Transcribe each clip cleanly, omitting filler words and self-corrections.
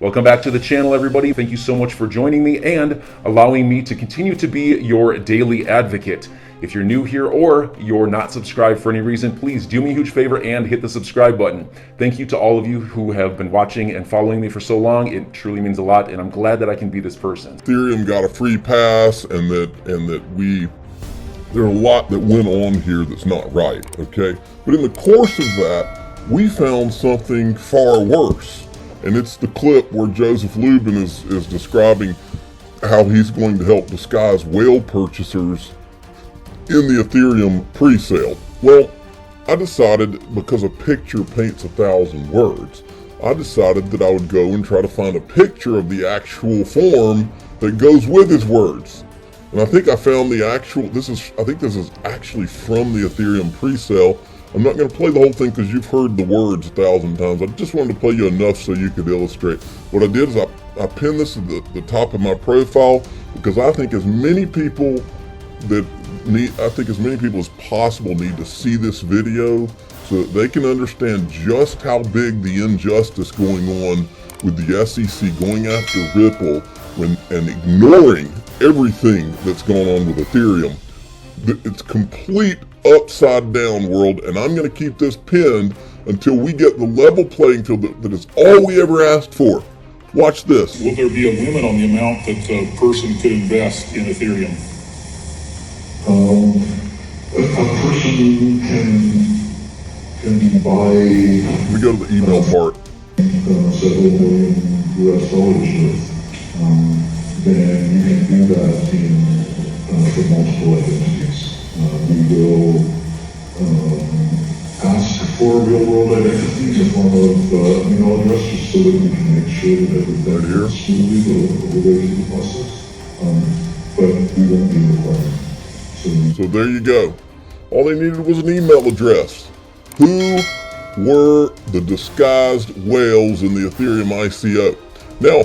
Welcome back to the channel, everybody. Thank you so much for joining me and allowing me to continue to be your daily advocate. If you're new here or you're not subscribed for any reason, please do me a huge favor and hit the subscribe button. Thank you to all of you who have been watching and following me for so long. It truly means a lot, and I'm glad that I can be this person. Ethereum got a free pass, and there are a lot that went on here that's not right, okay? But in the course of that, we found something far worse. And it's the clip where Joseph Lubin is describing how he's going to help disguise whale purchasers in the Ethereum pre-sale. Well, I decided, because a picture paints 1,000 words, I decided that I would go and try to find a picture of the actual form that goes with his words. And I think I found the actual, I think this is actually from the Ethereum pre-sale. I'm not going to play the whole thing because you've heard the words 1,000 times. I just wanted to play you enough so you could illustrate. What I did is I pinned this at the top of my profile because I think as many people as possible need to see this video so that they can understand just how big the injustice going on with the SEC going after Ripple and ignoring everything that's going on with Ethereum. It's complete upside down world, and I'm going to keep this pinned until we get the level playing field that is all we ever asked for. Watch this. Will there be a limit on the amount that a person could invest in Ethereum? A person can buy. We go to the email part. Several million US dollars worth. Then you can do that for multiple entities. We will ask for real-world identities in form of email addresses so that we can make sure that everything is smoothly the way through the process. But we won't be required. So there you go. All they needed was an email address. Who were the disguised whales in the Ethereum ICO? Now,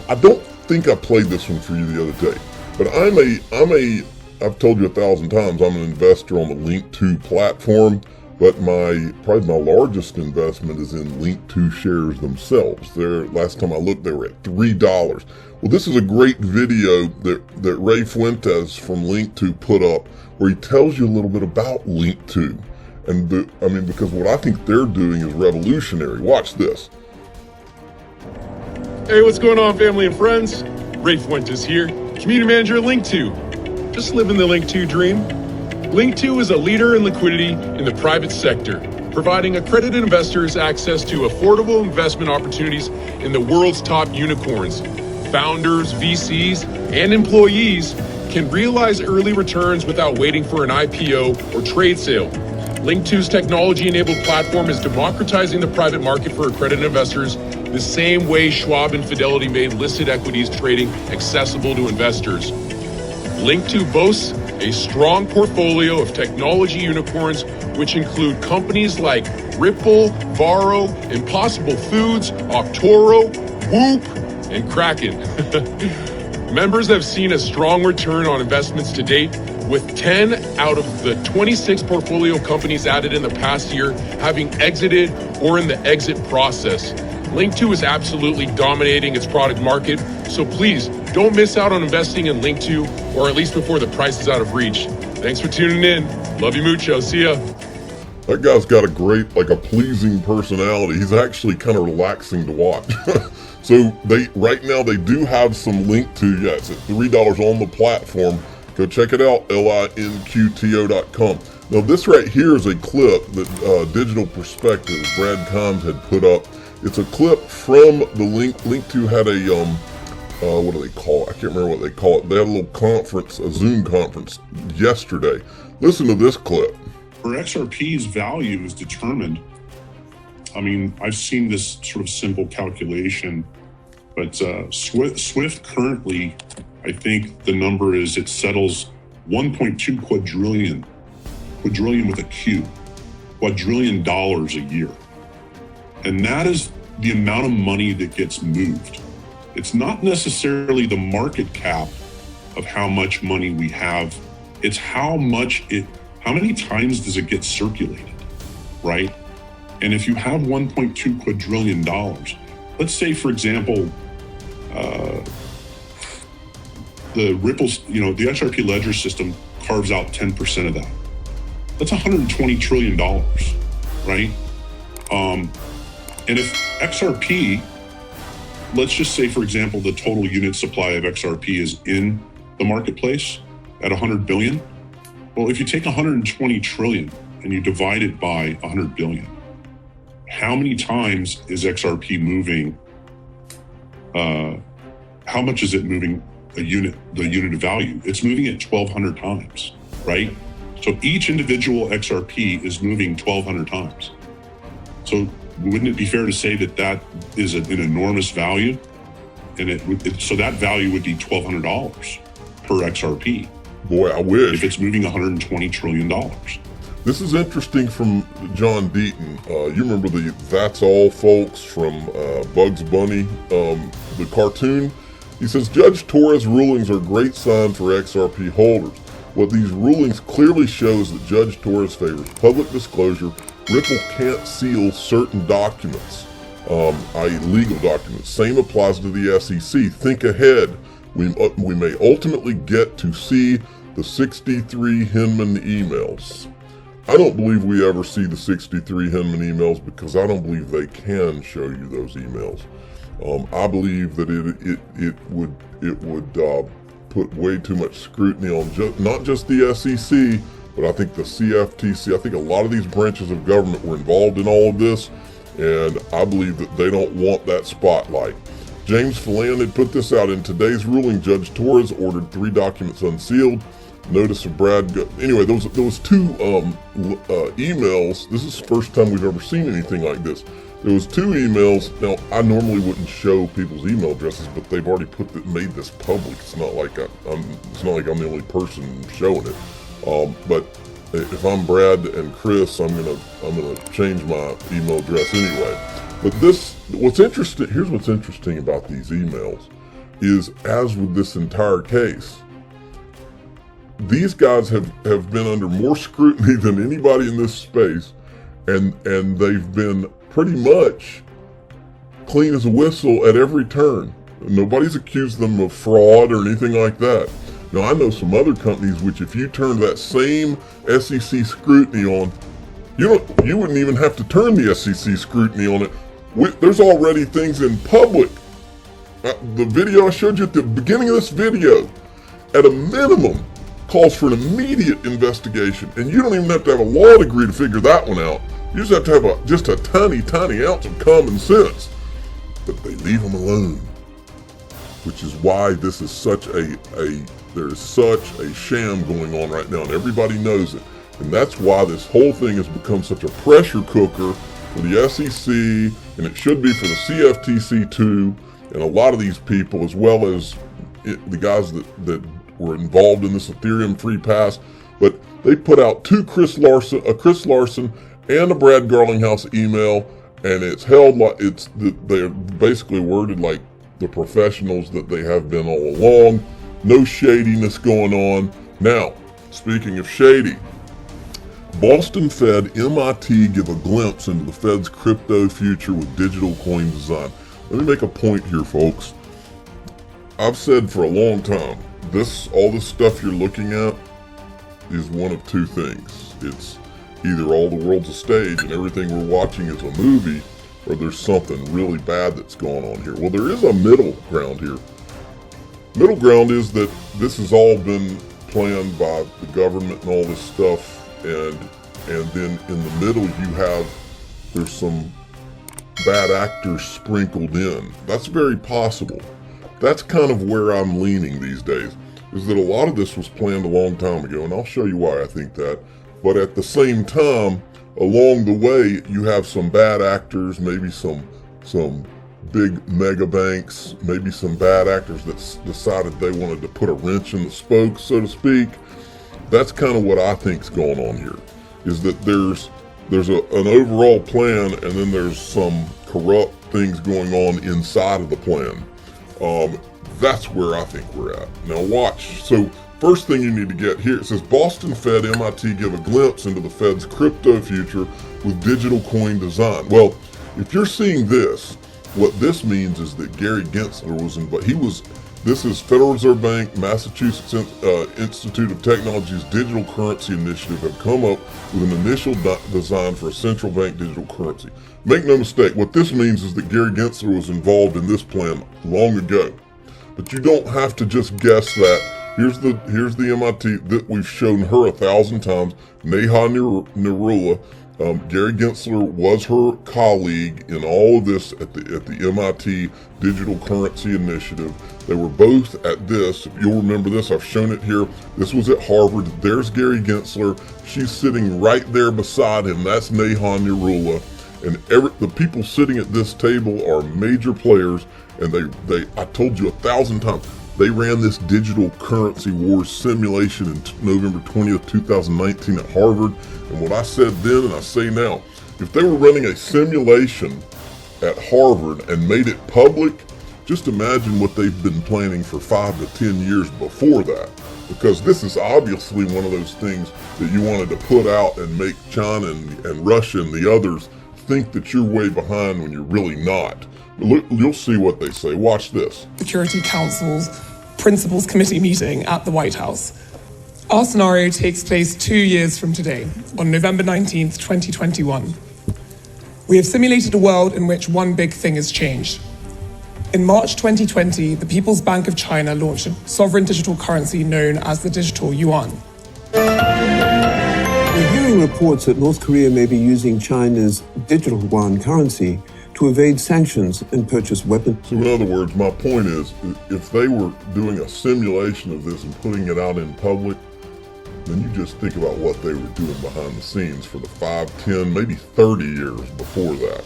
I don't think I played this one for you the other day, but I've told you 1,000 times, I'm an investor on the Link2 platform, but probably my largest investment is in Link2 shares themselves. Last time I looked, they were at $3. Well, this is a great video that Ray Fuentes from Link2 put up where he tells you a little bit about Link2. And because what I think they're doing is revolutionary. Watch this. Hey, what's going on, family and friends? Ray Fuentes here, community manager at Link2. Just living the Link2 dream. Link2 is a leader in liquidity in the private sector, providing accredited investors access to affordable investment opportunities in the world's top unicorns. Founders, VCs, and employees can realize early returns without waiting for an IPO or trade sale. Link2's technology-enabled platform is democratizing the private market for accredited investors the same way Schwab and Fidelity made listed equities trading accessible to investors. Link2 boasts a strong portfolio of technology unicorns, which include companies like Ripple, Varo, Impossible Foods, Octoro, Whoop, and Kraken. Members have seen a strong return on investments to date, with 10 out of the 26 portfolio companies added in the past year having exited or in the exit process. Link2 is absolutely dominating its product market, so please don't miss out on investing in Link2, or at least before the price is out of reach. Thanks for tuning in. Love you mucho. See ya. That guy's got a pleasing personality. He's actually kind of relaxing to watch. So right now they do have some Link2. Yeah, it's at $3 on the platform. Go check it out, linqto.com. Now this right here is a clip that Digital Perspective, Brad Combs, had put up. It's a clip from the Link2 had a, what do they call it? I can't remember what they call it. They had a little conference, a Zoom conference yesterday. Listen to this clip. Where XRP's value is determined, I've seen this sort of simple calculation, but Swift currently, I think the number is it settles 1.2 quadrillion with a Q, quadrillion dollars a year. And that is the amount of money that gets moved. It's not necessarily the market cap of how much money we have. It's how many times does it get circulated, right? And if you have $1.2 quadrillion, let's say, for example, The ripples, the XRP ledger system carves out 10% of that. That's $120 trillion, right? And if XRP, let's just say, for example, the total unit supply of XRP is in the marketplace at 100 billion. Well, if you take 120 trillion and you divide it by 100 billion, how many times is XRP moving? How much is it moving the unit of value? It's moving it 1,200 times, right? So each individual XRP is moving 1,200 times. So wouldn't it be fair to say that that is an enormous value? And so that value would be $1,200 per XRP. Boy, I wish. If it's moving $120 trillion. This is interesting from John Deaton. You remember the That's All folks from Bugs Bunny, the cartoon? He says, Judge Torres' rulings are a great sign for XRP holders. What these rulings clearly shows that Judge Torres favors public disclosure. Ripple can't seal certain documents, i.e. legal documents. Same applies to the SEC. Think ahead. We may ultimately get to see the 63 Hinman emails. I don't believe we ever see the 63 Hinman emails because I don't believe they can show you those emails. I believe that it would put way too much scrutiny on not just the SEC, but I think the CFTC. I think a lot of these branches of government were involved in all of this, and I believe that they don't want that spotlight. James Phelan had put this out in today's ruling. Judge Torres ordered 3 documents unsealed. Notice of anyway, those 2 emails. This is the first time we've ever seen anything like this. There was 2 emails. Now, I normally wouldn't show people's email addresses, but they've already made this public. It's not like I'm the only person showing it. But if I'm Brad and Chris, I'm gonna change my email address anyway. But what's interesting about these emails is, as with this entire case, these guys have been under more scrutiny than anybody in this space, and they've been pretty much clean as a whistle at every turn. Nobody's accused them of fraud or anything like that. Now, I know some other companies which, if you turn that same SEC scrutiny on, you wouldn't even have to turn the SEC scrutiny on it. There's already things in public. The video I showed you at the beginning of this video, at a minimum, calls for an immediate investigation. And you don't even have to have a law degree to figure that one out. You just have to have just a tiny, tiny ounce of common sense. But they leave them alone. Which is why this is there's such a sham going on right now, and everybody knows it. And that's why this whole thing has become such a pressure cooker for the SEC, and it should be for the CFTC too, and a lot of these people, as well as the guys that were involved in this Ethereum free pass. But they put out 2 Chris Larson and a Brad Garlinghouse email, and it's held like they're basically worded like the professionals that they have been all along. No shadiness going on. Now, speaking of shady, Boston Fed, MIT give a glimpse into the Fed's crypto future with digital coin design. Let me make a point here, folks. I've said for a long time, all this stuff you're looking at is one of 2 things. It's either all the world's a stage and everything we're watching is a movie, or there's something really bad that's going on here. Well, there is a middle ground here. Middle ground is that this has all been planned by the government and all this stuff, and then in the middle there's some bad actors sprinkled in. That's very possible. That's kind of where I'm leaning these days, is that a lot of this was planned a long time ago, and I'll show you why I think that. But at the same time, along the way, you have some bad actors, maybe some big mega banks, maybe some bad actors that decided they wanted to put a wrench in the spokes, so to speak. That's kind of what I think's going on here, is that there's an overall plan, and then there's some corrupt things going on inside of the plan. That's where I think we're at. Now watch. So first thing you need to get here, it says Boston Fed, MIT give a glimpse into the Fed's crypto future with digital coin design. Well, if you're seeing this, what this means is that Gary Gensler was involved. This is Federal Reserve Bank, Massachusetts Institute of Technology's digital currency initiative have come up with an initial design for a central bank digital currency. Make no mistake, what this means is that Gary Gensler was involved in this plan long ago. But you don't have to just guess that. Here's the MIT that we've shown her 1,000 times. Neha Narula. Gary Gensler was her colleague in all of this at the MIT Digital Currency Initiative. They were both at this. If you'll remember this, I've shown it here. This was at Harvard. There's Gary Gensler. She's sitting right there beside him. That's Neha Narula. And the people sitting at this table are major players. And I told you 1,000 times, they ran this digital currency wars simulation in November 20th, 2019 at Harvard. And what I said then and I say now, if they were running a simulation at Harvard and made it public, just imagine what they've been planning for 5 to 10 years before that. Because this is obviously one of those things that you wanted to put out and make China and Russia and the others think that you're way behind when you're really not. Look, you'll see what they say. Watch this. Security Council's Principals Committee meeting at the White House. Our scenario takes place 2 years from today, on November 19th, 2021. We have simulated a world in which one big thing has changed. In March 2020, the People's Bank of China launched a sovereign digital currency known as the digital yuan. We're hearing reports that North Korea may be using China's digital yuan currency to evade sanctions and purchase weapons. So in other words, my point is, if they were doing a simulation of this and putting it out in public, then you just think about what they were doing behind the scenes for the 5, 10, maybe 30 years before that.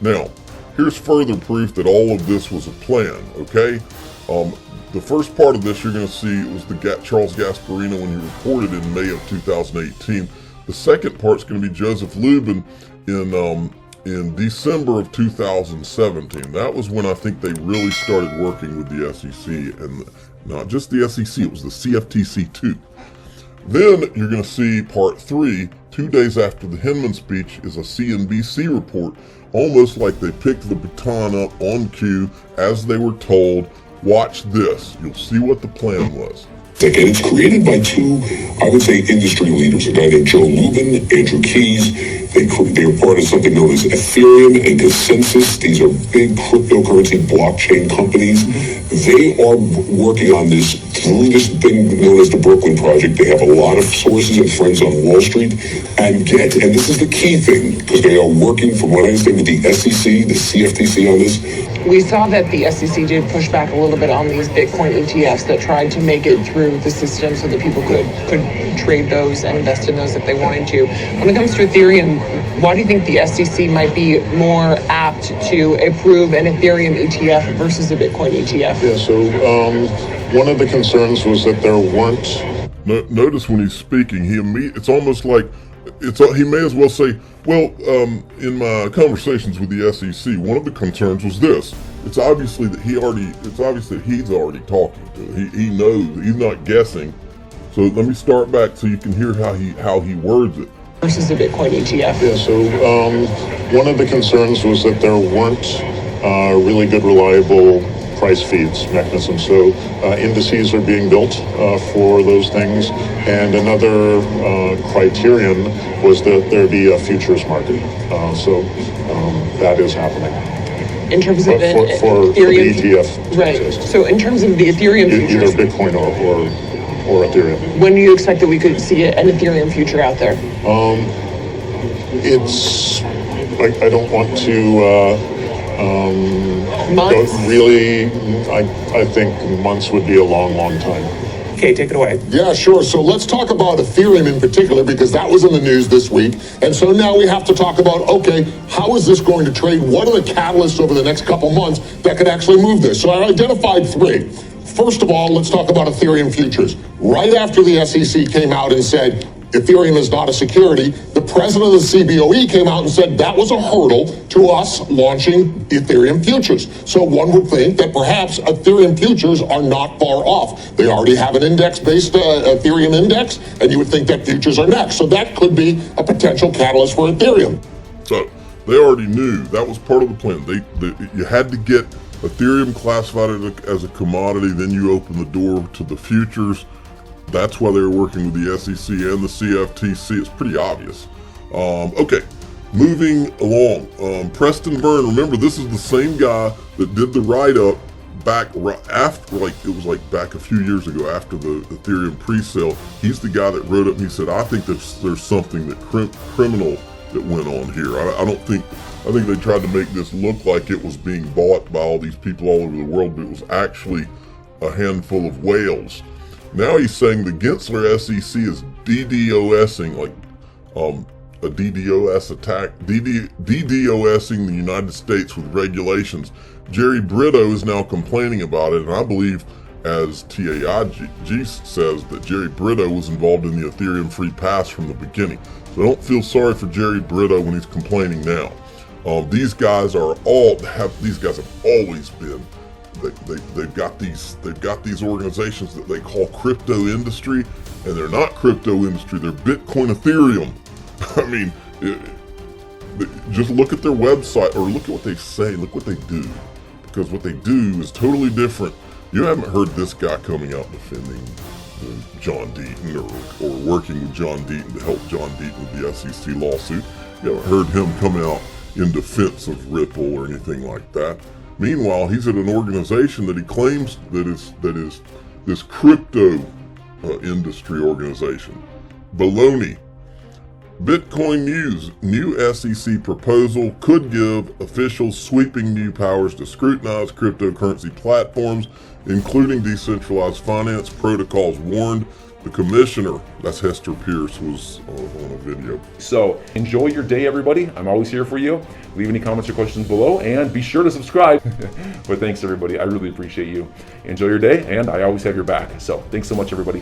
Now, here's further proof that all of this was a plan, okay? The first part of this you're going to see was Charles Gasparino when he reported in May of 2018. The second part's going to be Joseph Lubin in December of 2017. That was when I think they really started working with the SEC, and not just the SEC, it was the CFTC too. Then you're going to see part 3, 2 days after the Hinman speech, is a CNBC report, almost like they picked the baton up on cue as they were told. Watch this. You'll see what the plan was. And it's created by two, I would say, industry leaders, a guy named Joe Lubin, Andrew Keys. They are part of something known as Ethereum and Consensus. These are big cryptocurrency blockchain companies. They are working on this through this thing known as the Brooklyn Project. They have a lot of sources and friends on Wall Street. And this is the key thing, because they are working, from what I understand, with the SEC, the CFTC on this. We saw that the SEC did push back a little bit on these Bitcoin ETFs that tried to make it through the system so that people could trade those and invest in those if they wanted to. When it comes to Ethereum, why do you think the SEC might be more apt to approve an Ethereum ETF versus a Bitcoin ETF? Yeah, so one of the concerns was that there weren't... Notice when he's speaking, it's almost like he may as well say, well, in my conversations with the SEC, one of the concerns was this. It's obvious that he's already talking to it. He knows, he's not guessing. So let me start back so you can hear how he words it. Versus a Bitcoin ETF. Yeah, so one of the concerns was that there weren't really good, reliable price feeds mechanisms. So indices are being built for those things. And another criterion was that there be a futures market. So that is happening. In terms of for the ETF. Right. So in terms of the Ethereum futures. Either Bitcoin or Ethereum. When do you expect that we could see an Ethereum future out there? It's like, I don't want to months? Really, I think months would be a long, long time. Okay, take it away. Yeah, sure. So let's talk about Ethereum in particular, because that was in the news this week. And so now we have to talk about, okay, how is this going to trade? What are the catalysts over the next couple months that could actually move this? So I identified 3. First of all, let's talk about Ethereum futures. Right after the SEC came out and said Ethereum is not a security, the president of the CBOE came out and said that was a hurdle to us launching Ethereum futures. So one would think that perhaps Ethereum futures are not far off. They already have an index-based Ethereum index, and you would think that futures are next. So that could be a potential catalyst for Ethereum. So They already knew that was part of the plan. You had to get Ethereum classified as a commodity, then you open the door to the futures. That's why they were working with the SEC and the CFTC. It's pretty obvious. Okay, moving along. Preston Byrne, remember this is the same guy that did the write-up back after, it was back a few years ago after the Ethereum pre-sale. He's the guy that wrote up and he said, I think there's something that criminal that went on here. I think they tried to make this look like it was being bought by all these people all over the world, but it was actually a handful of whales. Now he's saying the Gensler SEC is DDoSing, a DDoS attack, DDoSing the United States with regulations. Jerry Brito is now complaining about it, and I believe, as TAIG says, that Jerry Brito was involved in the Ethereum free pass from the beginning. So I don't feel sorry for Jerry Brito when he's complaining now. These guys have always been. They've got these organizations that they call crypto industry, and they're not crypto industry. They're Bitcoin Ethereum. I mean, just look at their website or look at what they say. Look what they do, because what they do is totally different. You haven't heard this guy coming out defending John Deaton or working with John Deaton to help John Deaton with the SEC lawsuit. You haven't heard him come out in defense of Ripple or anything like that. Meanwhile, he's at an organization that he claims that is this crypto industry organization. Baloney. Bitcoin News, new SEC proposal could give officials sweeping new powers to scrutinize cryptocurrency platforms, including decentralized finance protocols, warned the commissioner. That's Hester Pierce, was on a video. So enjoy your day, everybody. I'm always here for you. Leave any comments or questions below, and be sure to subscribe. But thanks, everybody. I really appreciate you. Enjoy your day, and I always have your back. So thanks so much, everybody.